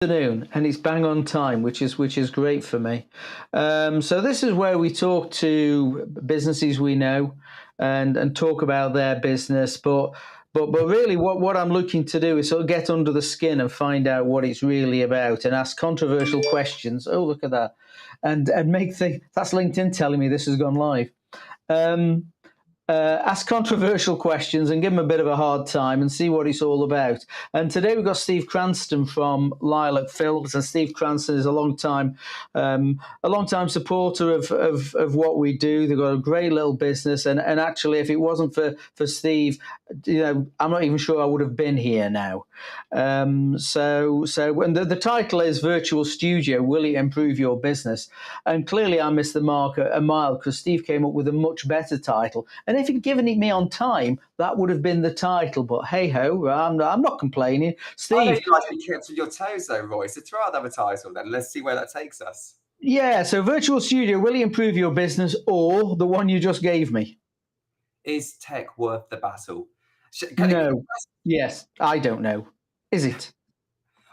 Afternoon, and it's bang on time, which is great for me. So this is where we talk to businesses we know and talk about their business, but really what I'm looking to do is sort of get under the skin and find out what it's really about and ask controversial questions. Oh, look at that, and make things. That's LinkedIn telling me this has gone live. Um, ask controversial questions and give them a bit of a hard time and see what it's all about. And today we've got Steve Cranston from Lilac Films, and Steve Cranston is a long time supporter of what we do. They've got a great little business, and actually, if it wasn't for Steve, I'm not even sure I would have been here now. So and the title is Virtual Studio. Will it improve your business? And clearly, I missed the mark a mile because Steve came up with a much better title. And if he'd given it me on time, that would have been the title. But hey ho, I'm not complaining. Steve, I know you like to be kept on your toes, though, Roy. So throw out another title, then. Let's see where that takes us. Yeah. So Virtual Studio, will it improve your business, or the one you just gave me? Is tech worth the battle? No. Yes, I don't know. Is it?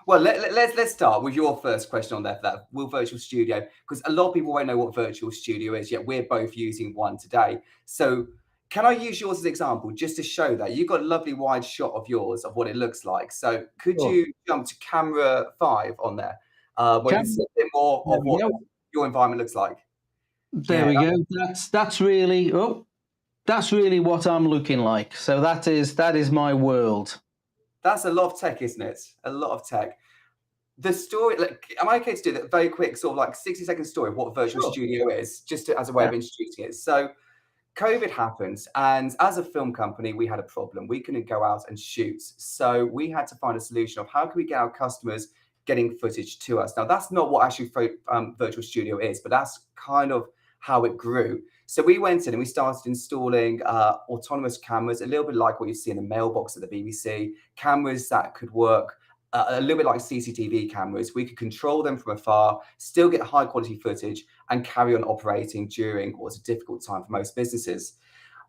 Well, let's start with your first question on there for that. Will Virtual Studio, because a lot of people won't know what Virtual Studio is, yet we're both using one today. So can I use yours as an example just to show that? You've got a lovely wide shot of yours, of what it looks like. So could you jump to camera 5 on there, where you can see a bit more of what your environment looks like? There we go. That's really what I'm looking like. So that is my world. That's a lot of tech, isn't it? A lot of tech. The story, am I okay to do that very quick, sort of like 60-second story of what Virtual Studio is, just as a way of introducing it? So COVID happened, and as a film company, we had a problem. We couldn't go out and shoot. So we had to find a solution of how can we get our customers getting footage to us. Now, that's not what actually Virtual Studio is, but that's kind of how it grew. So we went in and we started installing autonomous cameras, a little bit like what you see in the mailbox at the BBC, cameras that could work a little bit like CCTV cameras. We could control them from afar, still get high quality footage, and carry on operating during what was a difficult time for most businesses.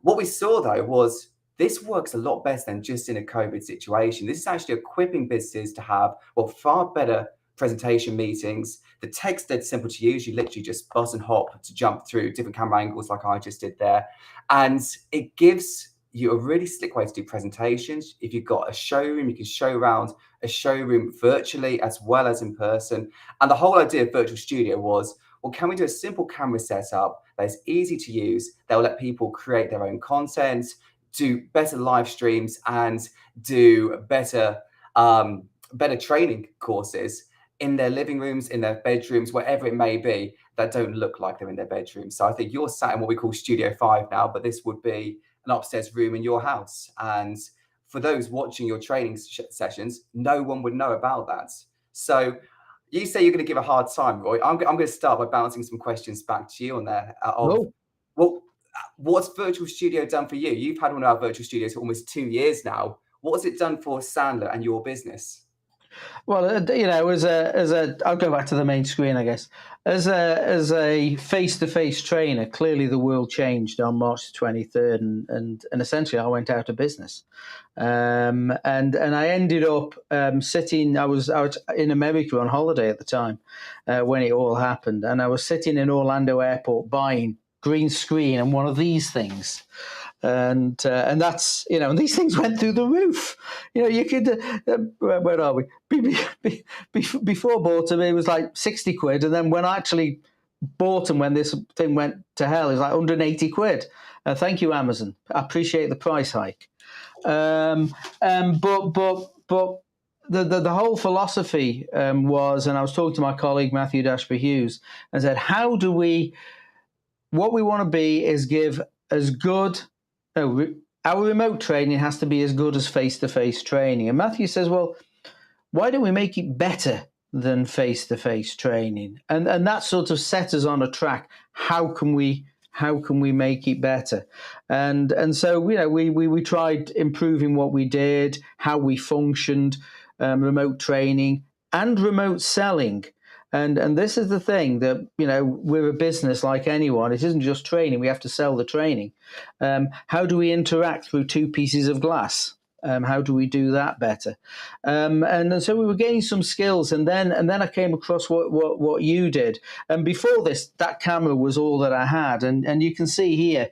What we saw, though, was this works a lot better than just in a COVID situation. This is actually equipping businesses to have, well, far better presentation meetings. The tech's dead simple to use. You literally just buzz and hop to jump through different camera angles like I just did there. And it gives you a really slick way to do presentations. If you've got a showroom, you can show around a showroom virtually as well as in person. And the whole idea of Virtual Studio was, well, can we do a simple camera setup that is easy to use, that will let people create their own content, do better live streams, and do better training courses in their living rooms, in their bedrooms, wherever it may be, that don't look like they're in their bedroom. So I think you're sat in what we call Studio 5 now, but this would be an upstairs room in your house. And for those watching your training sessions, no one would know about that. So you say you're going to give a hard time, Roy. I'm going to start by bouncing some questions back to you on there. Well, what's Virtual Studio done for you? You've had one of our Virtual Studios for almost 2 years now. What has it done for Sandler and your business? Well, as a, I'll go back to the main screen, I guess. As a face-to-face trainer, clearly the world changed on March the 23rd, and essentially I went out of business, and I ended up sitting. I was in America on holiday at the time when it all happened, and I was sitting in Orlando Airport buying green screen and one of these things. And that's, and these things went through the roof. You could, where are we? Before bought them, it was like 60 quid. And then when I actually bought them, when this thing went to hell, it was like 180 quid. Thank you, Amazon. I appreciate the price hike. But the whole philosophy was, and I was talking to my colleague, Matthew Dashby Hughes, and said, what we want to be is give as good, our remote training has to be as good as face-to-face training. And Matthew says, well, why don't we make it better than face-to-face training? And that sort of set us on a track. How can we make it better? And so, we tried improving what we did, how we functioned, remote training and remote selling. And this is the thing that, we're a business like anyone. It isn't just training. We have to sell the training. How do we interact through two pieces of glass? How do we do that better? And so we were gaining some skills, and then I came across what you did. And before this, that camera was all that I had, and you can see here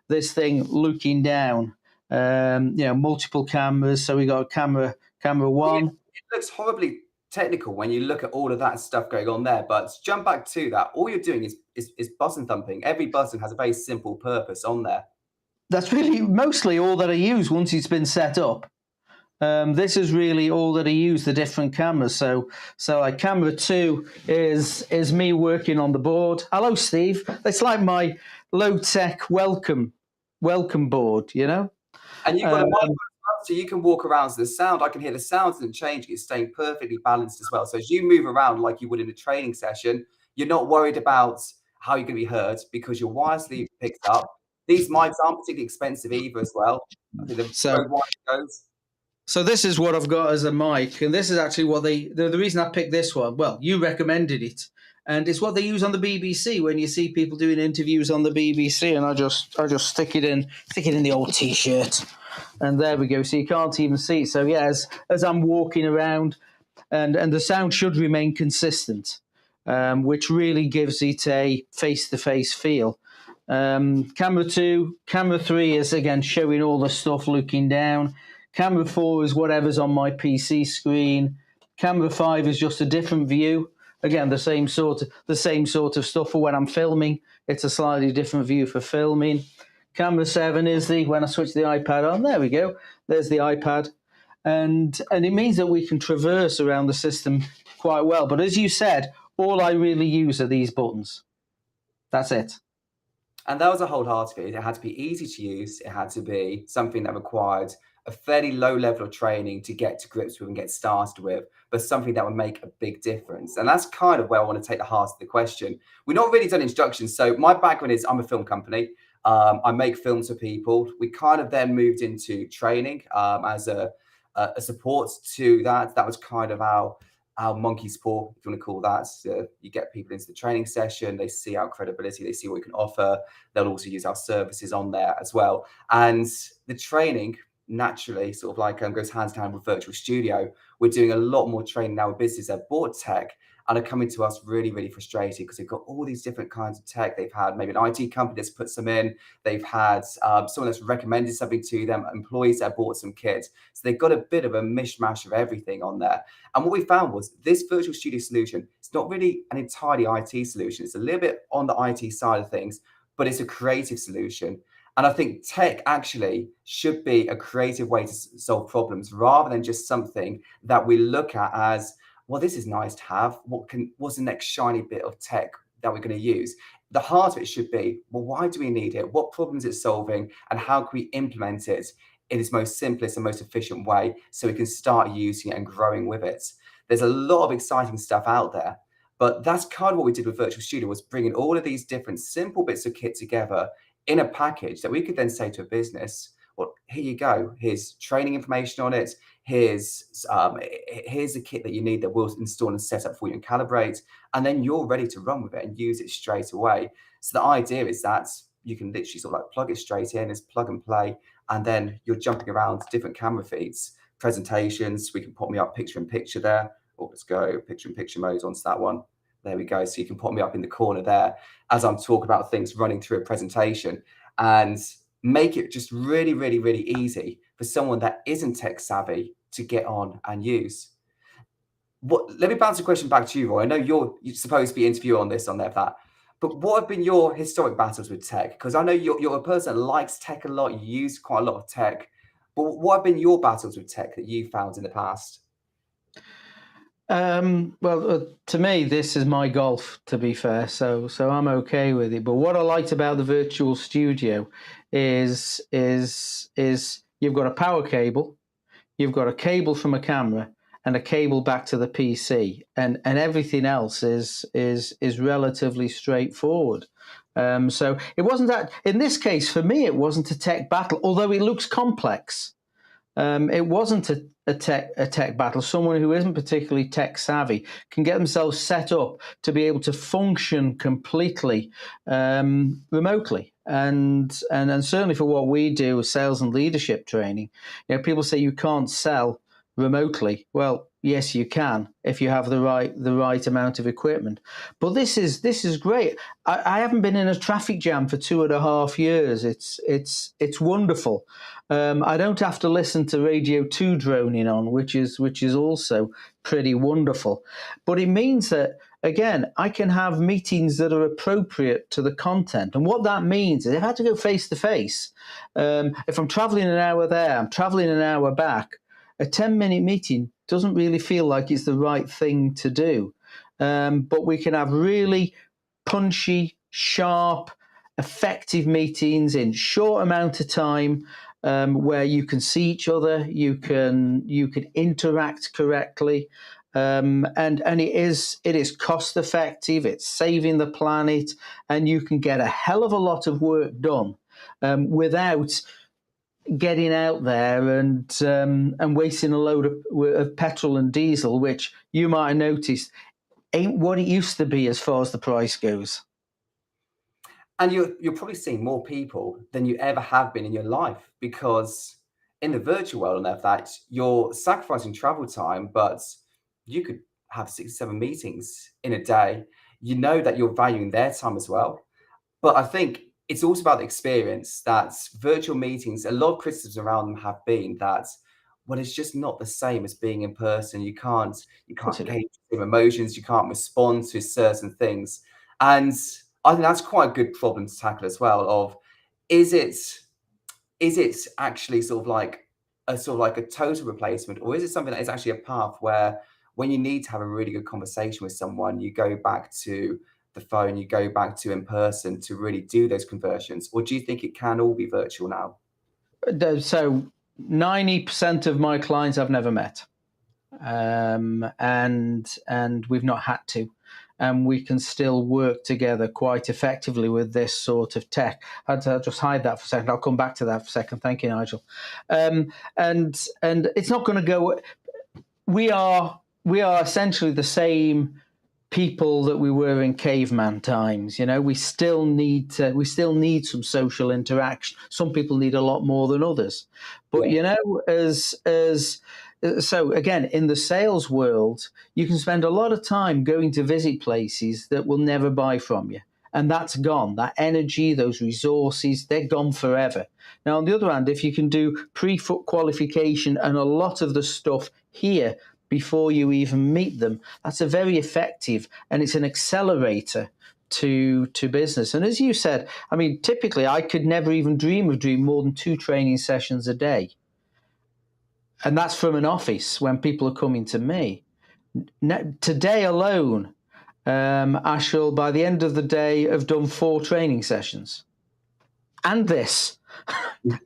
this thing looking down. Multiple cameras. So we got camera one. It looks horribly technical when you look at all of that stuff going on there. But to jump back to that, all you're doing is button thumping. Every button has a very simple purpose on there. That's really mostly all that I use once it's been set up. This is really all that I use, the different cameras. So like camera 2 is me working on the board. Hello, Steve. It's like my low-tech welcome board, you know? And you've got a microphone, so you can walk around. So the sound, I can hear the sound isn't changing. It's staying perfectly balanced as well. So as you move around like you would in a training session, you're not worried about how you're going to be heard because your wire sleeve picks up. These mics aren't particularly expensive either as well. I think So this is what I've got as a mic, and this is actually what the reason I picked this one. Well, you recommended it, and it's what they use on the BBC when you see people doing interviews on the BBC. And I just stick it in the old T-shirt, and there we go. So you can't even see it. So yeah, as I'm walking around, and the sound should remain consistent, which really gives it a face-to-face feel. Camera 2, camera 3 is again showing all the stuff looking down. Camera 4 is whatever's on my PC screen. Camera 5 is just a different view. Again, the same sort of stuff for when I'm filming. It's a slightly different view for filming. Camera 7 is when I switch the iPad on. There we go. There's the iPad. And it means that we can traverse around the system quite well. But as you said, all I really use are these buttons. That's it. And that was the whole heart of it. It had to be easy to use. It had to be something that required a fairly low level of training to get to grips with and get started with, but something that would make a big difference. And that's kind of where I want to take the heart of the question. We've not really done instructions. So my background is I'm a film company. I make films for people. We kind of then moved into training as a support to that. That was kind of our monkey sport, if you want to call that. You get people into the training session, they see our credibility, they see what we can offer. They'll also use our services on there as well. And the training naturally sort of like goes hand in hand with virtual studio. We're doing a lot more training now with businesses that bought tech and are coming to us really, really frustrated because they've got all these different kinds of tech. They've had maybe an IT company that's put some in. They've had someone that's recommended something to them, employees that bought some kits. So they've got a bit of a mishmash of everything on there. And what we found was this virtual studio solution, it's not really an entirely IT solution. It's a little bit on the IT side of things, but it's a creative solution. And I think tech actually should be a creative way to solve problems rather than just something that we look at as, well, this is nice to have. What's the next shiny bit of tech that we're going to use? The heart of it should be, well, why do we need it? What problems it's solving? And how can we implement it in its most simplest and most efficient way so we can start using it and growing with it? There's a lot of exciting stuff out there, but that's kind of what we did with Virtual Studio, was bringing all of these different simple bits of kit together in a package that we could then say to a business, well, here you go. Here's training information on it. Here's a kit that you need that we'll install and set up for you and calibrate. And then you're ready to run with it and use it straight away. So the idea is that you can literally sort of like plug it straight in, it's plug and play. And then you're jumping around different camera feeds, presentations. We can put me up picture in picture there. Oh, let's go picture in picture mode onto that one. There we go. So you can put me up in the corner there as I'm talking about things running through a presentation and make it just really, really, really easy for someone that isn't tech savvy to get on and use. Let me bounce a question back to you, Roy. I know you're supposed to be interviewing on there, Pat, but what have been your historic battles with tech? Because I know you're a person that likes tech a lot. You use quite a lot of tech, but what have been your battles with tech that you found in the past? Well, to me, this is my golf, to be fair. So I'm okay with it. But what I liked about the virtual studio is you've got a power cable, you've got a cable from a camera, and a cable back to the PC, and everything else is relatively straightforward. So it wasn't that, in this case, for me, it wasn't a tech battle, although it looks complex. It wasn't a tech battle. Someone who isn't particularly tech savvy can get themselves set up to be able to function completely remotely. And certainly for what we do, sales and leadership training, people say you can't sell remotely. Well, yes, you can if you have the right amount of equipment. But this is great. I haven't been in a traffic jam for 2.5 years. It's wonderful. I don't have to listen to Radio 2 droning on, which is also pretty wonderful. But it means that, again, I can have meetings that are appropriate to the content. And what that means is if I had to go face to face, if I'm traveling an hour there, I'm traveling an hour back, a 10-minute meeting doesn't really feel like it's the right thing to do. But we can have really punchy, sharp, effective meetings in short amount of time, where you can see each other, you can interact correctly, and it is cost effective. It's saving the planet, and you can get a hell of a lot of work done without getting out there and wasting a load of petrol and diesel, which you might have noticed ain't what it used to be as far as the price goes. And you're probably seeing more people than you ever have been in your life, because in the virtual world, and that you're sacrificing travel time, but you could have 6-7 meetings in a day. You know that you're valuing their time as well. But I think it's also about the experience that virtual meetings, a lot of criticism around them have been that, well, it's just not the same as being in person. You can't gauge your emotions, you can't respond to certain things. And I think that's quite a good problem to tackle as well. Of is it actually sort of like a total replacement, or is it something that is actually a path where when you need to have a really good conversation with someone, you go back to the phone, you go back to in person to really do those conversions? Or do you think it can all be virtual now? So 90% of my clients I've never met, and we've not had to. And we can still work together quite effectively with this sort of tech. I'll just hide that for a second. I'll come back to that for a second. Thank you, Nigel. And it's not going to go. We are essentially the same people that we were in caveman times. We still need some social interaction. Some people need a lot more than others. But so again, in the sales world, you can spend a lot of time going to visit places that will never buy from you. And that's gone. That energy, those resources, they're gone forever. Now, on the other hand, if you can do pre-qualification and a lot of the stuff here before you even meet them, that's a very effective, and it's an accelerator to business. And as you said, I mean, typically I could never even dream of doing more than 2 training sessions a day. And that's from an office when people are coming to me. Today alone, I shall, by the end of the day, have done 4 training sessions. And this.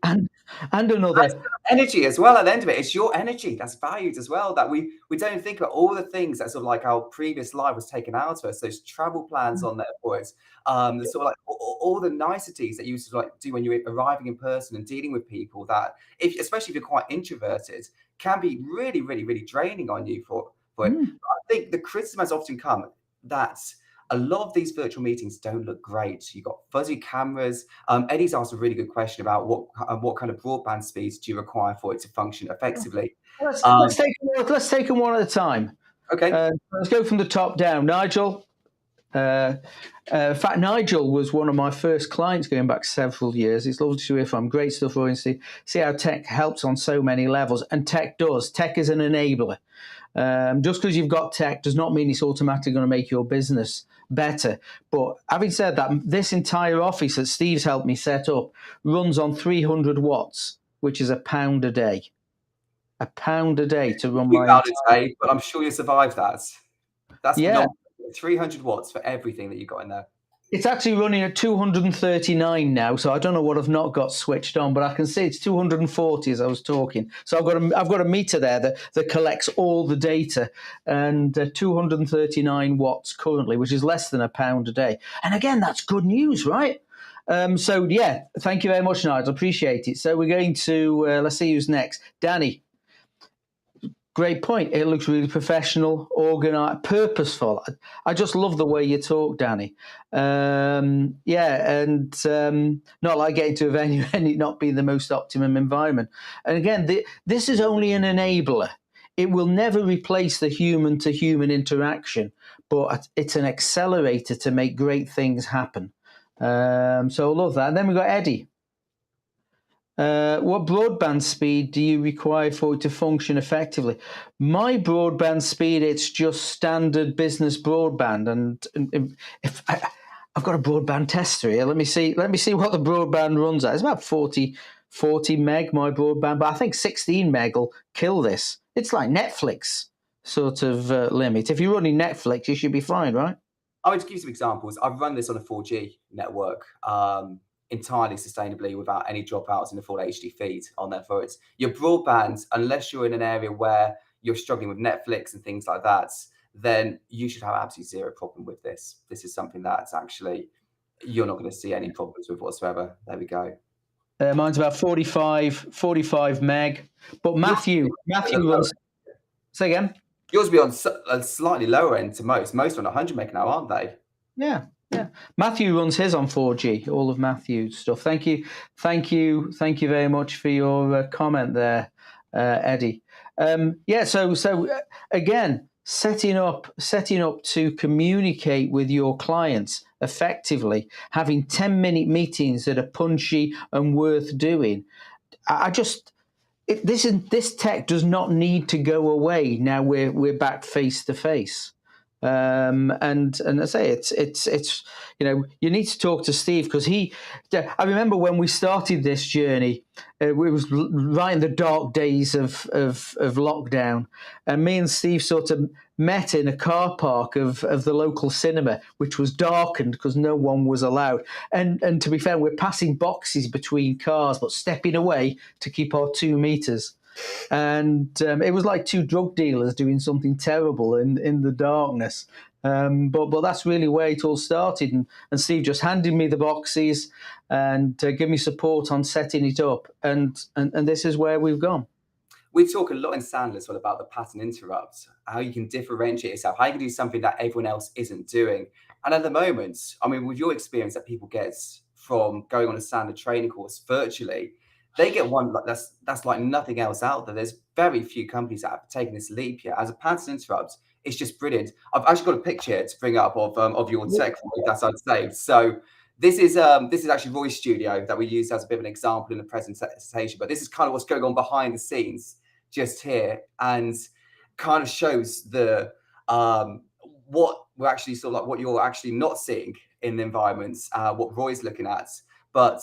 and another. That's energy as well. At the end of it, it's your energy that's valued as well. That we don't think about all the things that sort of like our previous life was taken out of us. Those travel plans on there for us. The sort of like all the niceties that you used to like do when you're arriving in person and dealing with people. That especially if you're quite introverted, can be really, really, really draining on you for it. I think the criticism has often come that a lot of these virtual meetings don't look great. You've got fuzzy cameras. Eddie's asked a really good question about what kind of broadband speeds do you require for it to function effectively. Let's take them one at a time. Okay. Let's go from the top down. Nigel. In fact, Nigel was one of my first clients going back several years. It's lovely to hear from. Great stuff, Roy, and see how tech helps on so many levels. And tech does. Tech is an enabler. Just because you've got tech does not mean it's automatically going to make your business better. But having said that, this entire office that Steve's helped me set up runs on 300 watts, which is £1 a day. £1 a day to run my £1 a day, but I'm sure you survive that. That's 300 watts for everything that you got in there. It's actually running at 239 now, so I don't know what I've not got switched on, but I can see it's 240 as I was talking. So I've got a meter there that collects all the data, and 239 watts currently, which is less than £1 a day. And again, that's good news, right? So yeah, thank you very much, Nigel. Appreciate it. So we're going to let's see who's next. Danny. Great point. It looks really professional, organised, purposeful. I just love the way you talk, Danny. Yeah, and not like getting to a venue and it not being the most optimum environment. And again, this is only an enabler. It will never replace the human-to-human interaction, but it's an accelerator to make great things happen. So I love that. And then we've got Eddie. What broadband speed do you require for it to function effectively? My broadband speed, it's just standard business broadband. And if I've got a broadband tester here, let me see what the broadband runs at. It's about 40 meg, my broadband, but I think 16 meg will kill this. It's like Netflix sort of limit. If you're running Netflix, you should be fine, right? I would give you some examples. I've run this on a 4G network. Entirely sustainably without any dropouts in the full HD feed on there for it. Your broadband, unless you're in an area where you're struggling with Netflix and things like that, then you should have absolutely zero problem with this. This is something that's actually, you're not going to see any problems with whatsoever. There we go. Mine's about 45 meg. But Matthew runs. Say again? Yours will be on a slightly lower end to most. Most are on 100 meg now, aren't they? Yeah. Matthew runs his on 4G, all of Matthew's stuff. Thank you very much for your comment there, Eddie. So again, setting up to communicate with your clients effectively, having 10-minute meetings that are punchy and worth doing. This tech does not need to go away now we're back face to face. And I say it's you need to talk to Steve because I remember when we started this journey, it was right in the dark days of lockdown, and me and Steve sort of met in a car park of the local cinema, which was darkened because no one was allowed. And to be fair, we're passing boxes between cars, but stepping away to keep our 2 meters. And it was like two drug dealers doing something terrible in the darkness. But that's really where it all started. And Steve just handed me the boxes and give me support on setting it up. And this is where we've gone. We talk a lot in Sandler's about the pattern interrupt, how you can differentiate yourself, how you can do something that everyone else isn't doing. And at the moment, I mean, with your experience that people get from going on a Sandler training course virtually, they get one that's like nothing else out there. There's very few companies that have taken this leap yet. As a pattern interrupt, it's just brilliant. I've actually got a picture here to bring up of your tech that's I'd saved. So this is actually Roy's studio that we used as a bit of an example in the presentation. But this is kind of what's going on behind the scenes just here, and kind of shows the what we're actually sort of like what you're actually not seeing in the environments, what Roy's looking at, but.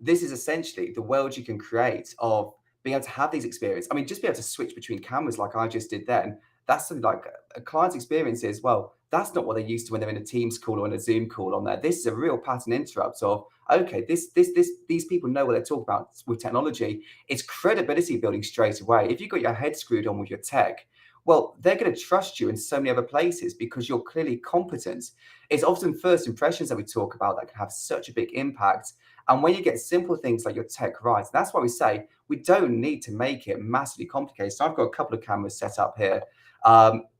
This is essentially the world you can create of being able to have these experiences. I mean, just be able to switch between cameras like I just did then. That's something like a client's experience is, well, that's not what they're used to when they're in a Teams call or in a Zoom call on there. This is a real pattern interrupt of, okay, these people know what they're talking about with technology. It's credibility building straight away. If you've got your head screwed on with your tech, well, they're going to trust you in so many other places because you're clearly competent. It's often first impressions that we talk about that can have such a big impact. And when you get simple things like your tech right, that's why we say we don't need to make it massively complicated. So I've got a couple of cameras set up here.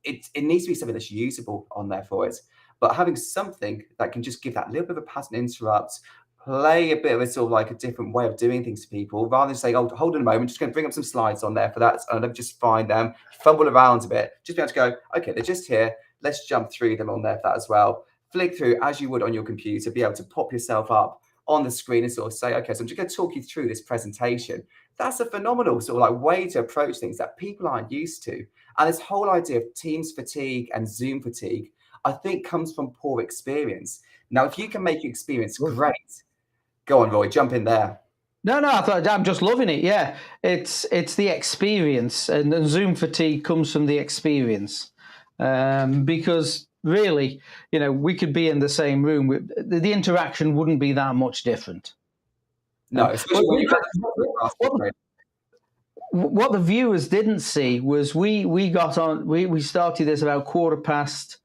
It needs to be something that's usable on there for it. But having something that can just give that little bit of a pattern interrupt, play a bit of a sort of like a different way of doing things to people, rather than say, oh, hold on a moment, just going to bring up some slides on there for that. And I'll just find them, fumble around a bit, just be able to go, okay, they're just here. Let's jump through them on there for that as well. Flick through as you would on your computer, be able to pop yourself up on the screen and sort of say, okay, so I'm just going to talk you through this presentation. That's a phenomenal sort of like way to approach things that people aren't used to. And this whole idea of Teams fatigue and Zoom fatigue, I think comes from poor experience. Now, if you can make your experience great, go on, Roy, jump in there. No, I'm just loving it. Yeah, it's the experience, and Zoom fatigue comes from the experience, because really, we could be in the same room. The interaction wouldn't be that much different. No, especially when what the viewers didn't see was we got on. We started this about quarter past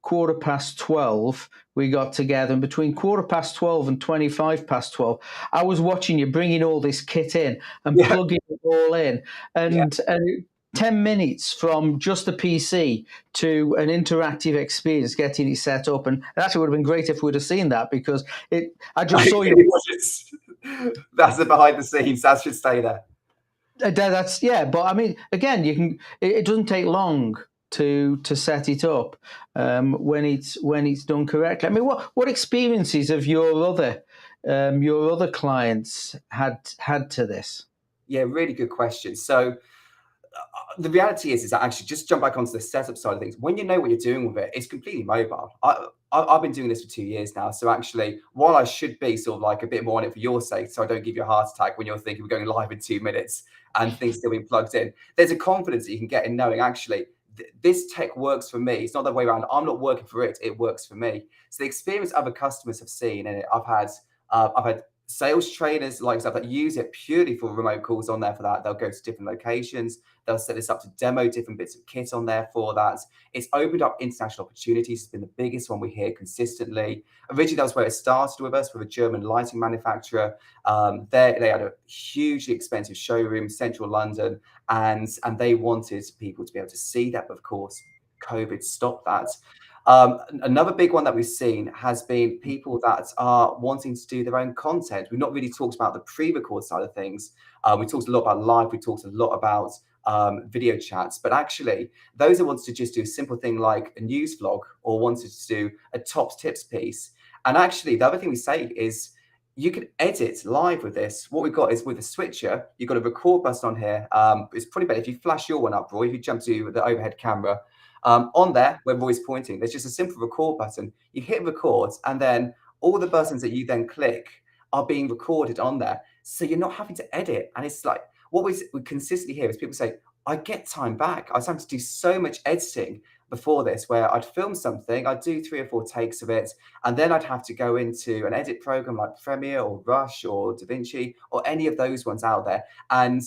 12:15, we got together, and between 12:15 and 12:25, I was watching you bringing all this kit in and plugging it all in, and 10 minutes from just a PC to an interactive experience, getting it set up. And it actually would have been great if we'd have seen that, because I just saw you. That's the behind the scenes. That should stay there. That's but I mean, again, you can. It doesn't take long to set it up when it's done correctly. I mean, what experiences have your other clients had to this? Yeah, really good question. So the reality is that actually, just jump back onto the setup side of things. When you know what you're doing with it, it's completely mobile. I've been doing this for 2 years now. So actually, while I should be sort of like a bit more on it for your sake, so I don't give you a heart attack when you're thinking we're going live in 2 minutes and things still being plugged in, there's a confidence that you can get in knowing actually this tech works for me. It's not the way around. I'm not working for it. It works for me. So the experience other customers have seen, and I've had sales trainers like stuff that use it purely for remote calls on there for that. They'll go to different locations. They'll set this up to demo different bits of kit on there for that. It's opened up international opportunities. It's been the biggest one we hear consistently. Originally, that was where it started with us, with a German lighting manufacturer. They had a hugely expensive showroom, central London, and they wanted people to be able to see that. But of course, COVID stopped that. Another big one that we've seen has been people that are wanting to do their own content. We've not really talked about the pre-record side of things. We talked a lot about live. We talked a lot about video chats, but actually those who wanted to just do a simple thing like a news vlog or wanted to do a top tips piece. And actually the other thing we say is you can edit live with this. What we've got is with a switcher, you've got a record button on here. It's probably better if you flash your one up, Roy, if you jump to the overhead camera. On there, where Roy's pointing, there's just a simple record button. You hit record, and then all the buttons that you then click are being recorded on there. So you're not having to edit. And it's like, what we consistently hear is people say, I get time back. I was having to do so much editing before this, where I'd film something, I'd do 3 or 4 takes of it, and then I'd have to go into an edit program like Premiere or Rush or DaVinci or any of those ones out there, and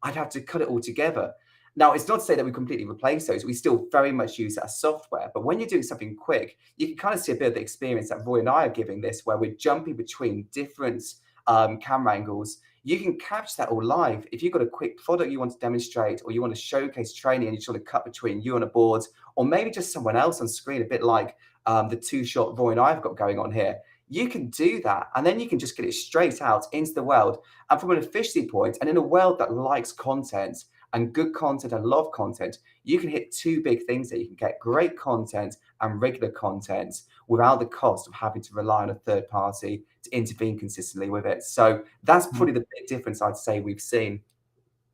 I'd have to cut it all together. Now, it's not to say that we completely replace those. We still very much use it as software. But when you're doing something quick, you can kind of see a bit of the experience that Roy and I are giving this, where we're jumping between different camera angles. You can capture that all live. If you've got a quick product you want to demonstrate, or you want to showcase training and you just want to cut between you on a board, or maybe just someone else on screen, a bit like the 2-shot Roy and I have got going on here, you can do that. And then you can just get it straight out into the world. And from an efficiency point, and in a world that likes content, and good content and love content, you can hit 2 big things there. You can get great content and regular content without the cost of having to rely on a third party to intervene consistently with it. So that's probably the big difference I'd say we've seen.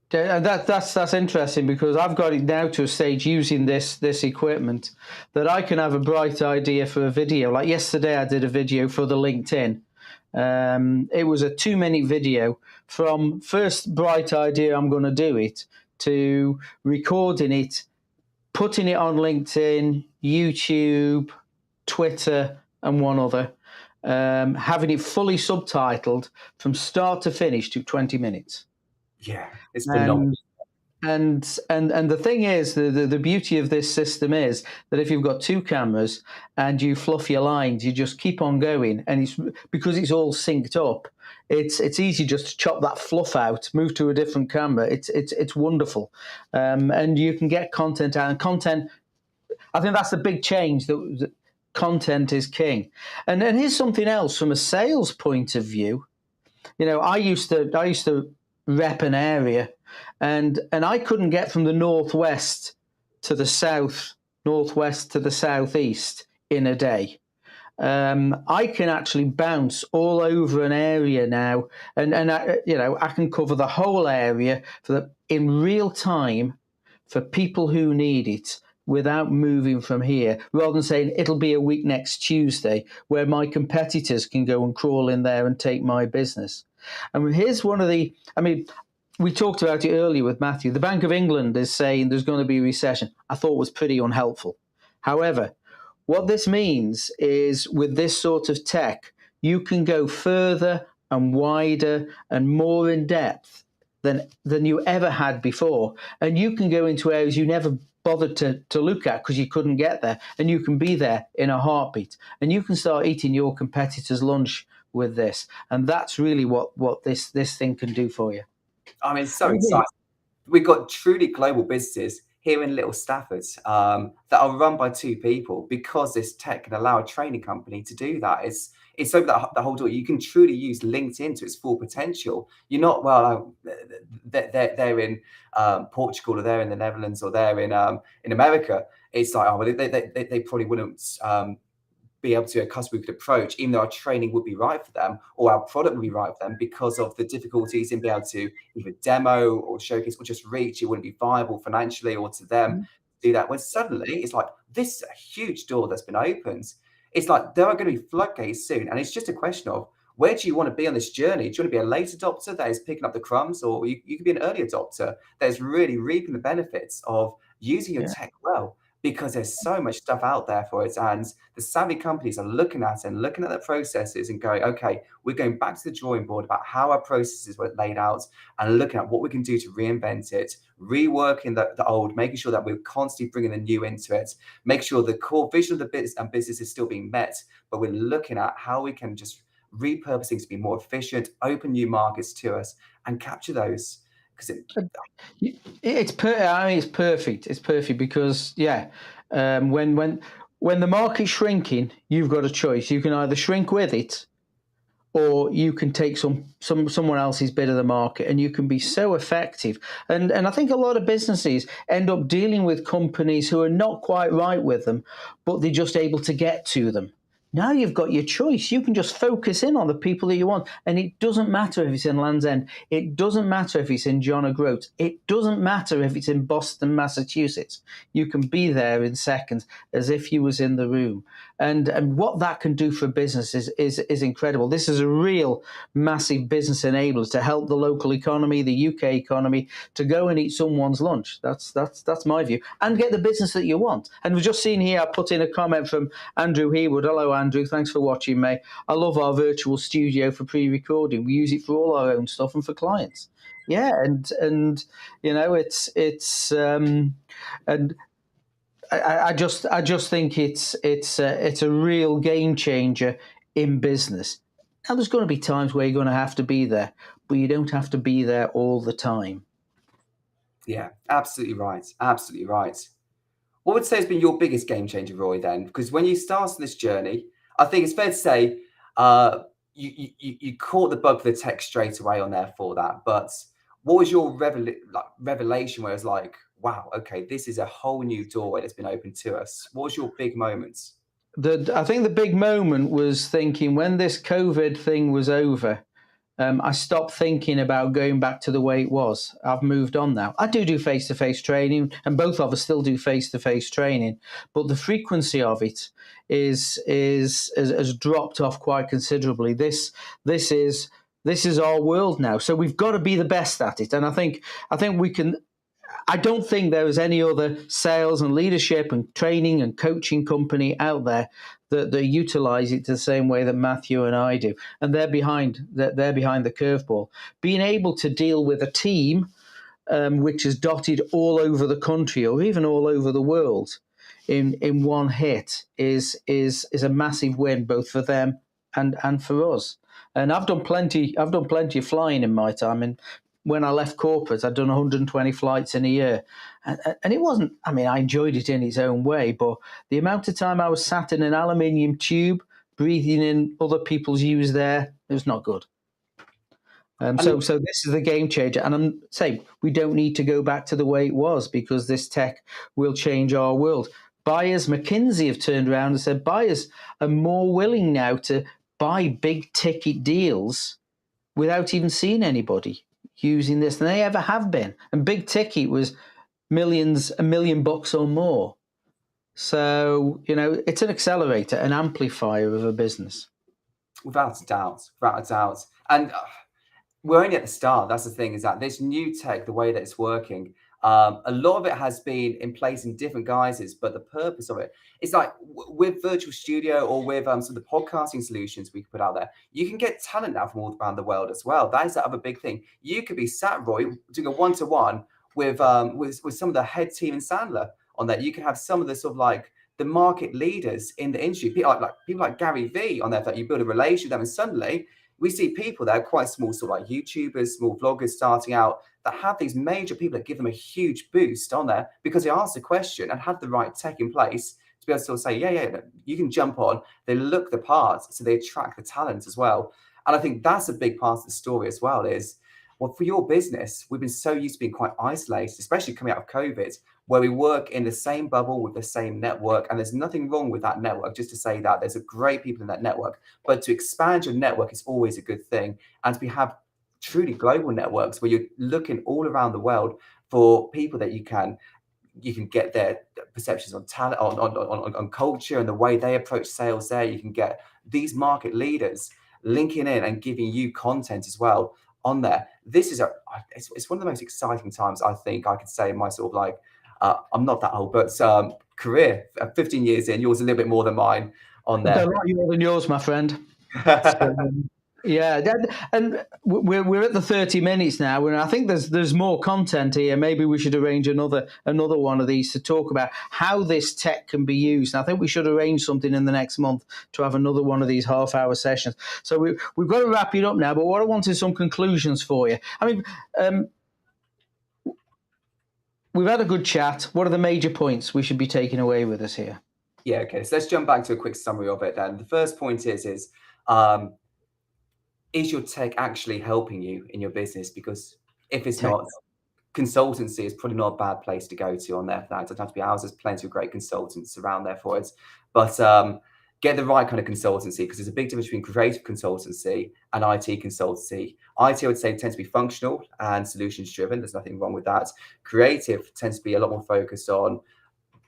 That's interesting, because I've got it now to a stage using this equipment that I can have a bright idea for a video. Like yesterday, I did a video for the LinkedIn. It was a 2-minute video from first bright idea, I'm going to do it, to recording it, putting it on LinkedIn, YouTube, Twitter, and one other, having it fully subtitled from start to finish to 20 minutes. Yeah, it's phenomenal. And the thing is, the beauty of this system is that if you've got 2 cameras and you fluff your lines, you just keep on going, and it's because it's all synced up. It's easy just to chop that fluff out, move to a different camera. It's wonderful, and you can get content out. And content, I think that's the big change. That content is king. And here's something else from a sales point of view. You know, I used to rep an area, and I couldn't get from the northwest to the south, northwest to the southeast in a day. I can actually bounce all over an area now, and I can cover the whole area in real time for people who need it without moving from here, rather than saying it'll be a week next Tuesday, where my competitors can go and crawl in there and take my business. And here's one of the, I mean, we talked about it earlier with Matthew. The Bank of England is saying there's going to be a recession. I thought was pretty unhelpful. However, what this means is with this sort of tech, you can go further and wider and more in depth than you ever had before. And you can go into areas you never bothered to look at because you couldn't get there, and you can be there in a heartbeat, and you can start eating your competitor's lunch with this, and that's really what this thing can do for you. I mean, so exciting. We've got truly global businesses here in Little Stafford that are run by two people because this tech can allow a training company to do that. It's so that the whole door. You can truly use LinkedIn to its full potential. You're not, well, they're in Portugal, or they're in the Netherlands, or they're in America. It's like, oh, well, they probably wouldn't be able to a customer we could approach, even though our training would be right for them, or our product would be right for them, because of the difficulties in being able to either demo or showcase or just reach. It wouldn't be viable financially or to them to do that. When suddenly it's like, this is a huge door that's been opened. It's like there are going to be floodgates soon, and it's just a question of, where do you want to be on this journey? Do you want to be a late adopter that is picking up the crumbs, or you could be an early adopter that is really reaping the benefits of using your tech well? Because there's so much stuff out there for it. And the savvy companies are looking at it and looking at the processes and going, okay, we're going back to the drawing board about how our processes were laid out, and looking at what we can do to reinvent it, reworking the old, making sure that we're constantly bringing the new into it, make sure the core vision of the business is still being met, but we're looking at how we can just repurpose things to be more efficient, open new markets to us, and capture those. Because it's perfect. It's perfect because when the market's shrinking, you've got a choice. You can either shrink with it, or you can take someone else's bit of the market, and you can be so effective. And I think a lot of businesses end up dealing with companies who are not quite right with them, but they're just able to get to them. Now you've got your choice. You can just focus in on the people that you want. And it doesn't matter if it's in Land's End. It doesn't matter if it's in John O'Groats. It doesn't matter if it's in Boston, Massachusetts. You can be there in seconds as if you was in the room. And what that can do for business is incredible. This is a real massive business enabler to help the local economy, the UK economy, to go and eat someone's lunch. That's my view. And get the business that you want. And we've just seen here, I put in a comment from Andrew Hewood. Hello, Andrew. Thanks for watching, mate. I love our virtual studio for pre-recording. We use it for all our own stuff and for clients. Yeah, and you know, and I just think it's a real game changer in business. Now, there's going to be times where you're going to have to be there, but you don't have to be there all the time. Yeah, absolutely right. Absolutely right. What would say has been your biggest game changer, Roy, then? Because when you started this journey, I think it's fair to say you caught the bug for the tech straight away on there for that. But what was your revelation where it was like, wow, okay, this is a whole new doorway that's been opened to us? What was your big moments? I think the big moment was thinking when this COVID thing was over, I stopped thinking about going back to the way it was. I've moved on now. I do face-to-face training, and both of us still do face-to-face training, but the frequency of it has dropped off quite considerably. This is our world now, so we've got to be the best at it. And I think we can. I don't think there is any other sales and leadership and training and coaching company out there that utilize it the same way that Matthew and I do. And they're behind the curveball. Being able to deal with a team which is dotted all over the country or even all over the world in one hit is a massive win, both for them and for us. And I've done plenty of flying in my time. And when I left corporate, I'd done 120 flights in a year. And it wasn't, I mean, I enjoyed it in its own way, but the amount of time I was sat in an aluminium tube, breathing in other people's used air, it was not good. So this is the game changer. And I'm saying we don't need to go back to the way it was, because this tech will change our world. Buyers, McKinsey have turned around and said buyers are more willing now to buy big ticket deals without even seeing anybody using this than they ever have been. And big ticket was millions, $1 million or more. So, you know, it's an accelerator, an amplifier of a business. Without a doubt. And we're only at the start. That's the thing, is that this new tech, the way that it's working, a lot of it has been in place in different guises, but the purpose of it, it's like with virtual studio or with some of the podcasting solutions we put out there, you can get talent now from all around the world as well. That is the other big thing. You could be sat, Roy, doing a one-to-one with some of the head team in Sandler, on that. You can have some of the sort of like the market leaders in the industry, people like Gary Vee on there, that you build a relationship with them, and suddenly we see people that are quite small, sort of like YouTubers, small vloggers starting out, that have these major people that give them a huge boost on there because they asked a question and had the right tech in place to be able to sort of say, yeah, you can jump on. They look the part, so they attract the talent as well. And I think that's a big part of the story as well is, well, for your business, we've been so used to being quite isolated, especially coming out of COVID, where we work in the same bubble with the same network. And there's nothing wrong with that network, just to say that there's a great people in that network. But to expand your network is always a good thing. And to have truly global networks where you're looking all around the world for people that you can get their perceptions on talent, on culture and the way they approach sales there. You can get these market leaders linking in and giving you content as well on there. This is it's one of the most exciting times I think I could say in my sort of like, I'm not that old, but career, 15 years in, yours a little bit more than mine on there. A lot more than yours, my friend. So, yeah, and we're at the 30 minutes now, and I think there's more content here. Maybe we should arrange another one of these to talk about how this tech can be used. And I think we should arrange something in the next month to have another one of these half-hour sessions. So we've got to wrap it up now, but what I want is some conclusions for you. I mean, we've had a good chat. What are the major points we should be taking away with us here? Yeah, okay. So let's jump back to a quick summary of it then. The first point is your tech actually helping you in your business? Because if it's not, consultancy is probably not a bad place to go to on there. That doesn't have to be ours. There's plenty of great consultants around there for it. But get the right kind of consultancy, because there's a big difference between creative consultancy and IT consultancy. IT, I would say, tends to be functional and solutions driven. There's nothing wrong with that. Creative tends to be a lot more focused on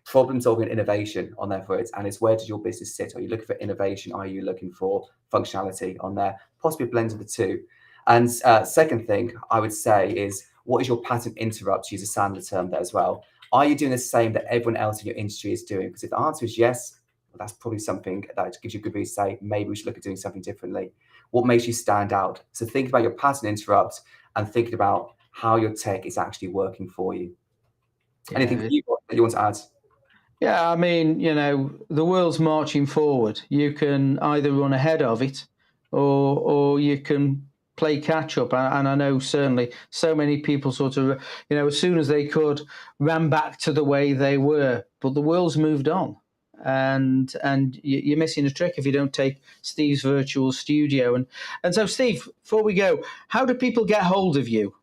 problem solving, innovation on there for it. And it's, where does your business sit? Are you looking for innovation? Are you looking for functionality on there? Possibly a blend of the two. And second thing I would say is, what is your pattern interrupt? To use a standard term there as well. Are you doing the same that everyone else in your industry is doing? Because if the answer is yes, well, that's probably something that gives you a good reason to say, maybe we should look at doing something differently. What makes you stand out? So think about your pattern interrupt and thinking about how your tech is actually working for you. Yeah. Anything that you want to add? Yeah, I mean, the world's marching forward. You can either run ahead of it or you can play catch up. And I know certainly so many people sort of, as soon as they could, ran back to the way they were. But the world's moved on. And you're missing a trick if you don't take Steve's virtual studio. And so, Steve, before we go, how do people get hold of you?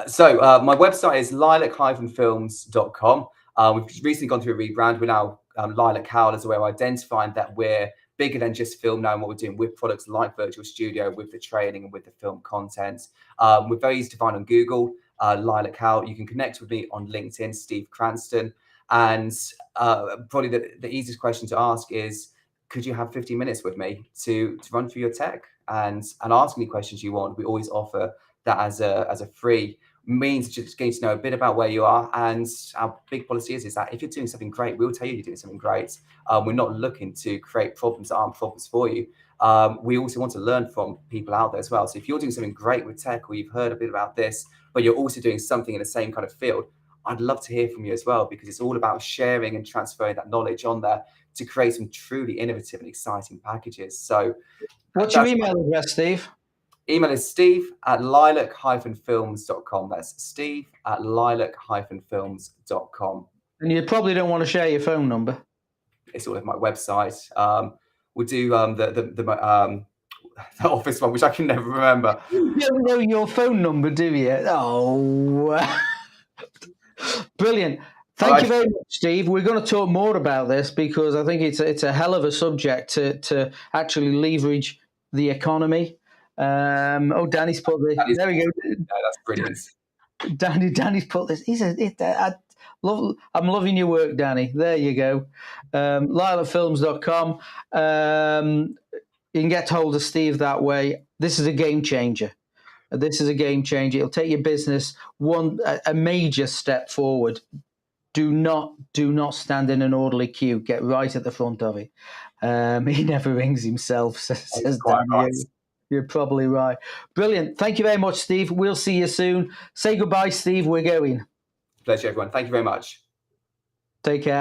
So my website is lilac-films.com. We've recently gone through a rebrand. We're now Lilac Howl, as a way of identifying that we're bigger than just film now, and what we're doing with products like Virtual Studio, with the training and with the film content. We're very easy to find on Google, Lilac Howl. You can connect with me on LinkedIn, Steve Cranston. And probably the easiest question to ask is, could you have 15 minutes with me to run through your tech and ask any questions you want? We always offer that as a free means just getting to know a bit about where you are. And our big policy is that if you're doing something great, we'll tell you you're doing something great. We're not looking to create problems that aren't problems for you. We also want to learn from people out there as well. So if you're doing something great with tech, or you've heard a bit about this, but you're also doing something in the same kind of field, I'd love to hear from you as well, because it's all about sharing and transferring that knowledge on there to create some truly innovative and exciting packages. So what's your email address, Steve? Email is steve@lilac-films.com. That's steve@lilac-films.com. And you probably don't want to share your phone number. It's all over my website. We'll do the office one, which I can never remember. You don't know your phone number, do you? Oh, brilliant. Thank you very much, Steve. We're going to talk more about this, because I think it's a hell of a subject to actually leverage the economy. Danny's put this. There we go. No, that's brilliant. Danny's put this. I'm loving your work, Danny. There you go. Lilacfilms.com. You can get hold of Steve that way. This is a game changer. It'll take your business a major step forward. Do not stand in an orderly queue. Get right at the front of it. He never rings himself, says Danny. You're probably right. Brilliant. Thank you very much, Steve. We'll see you soon. Say goodbye, Steve. We're going. Pleasure, everyone. Thank you very much. Take care.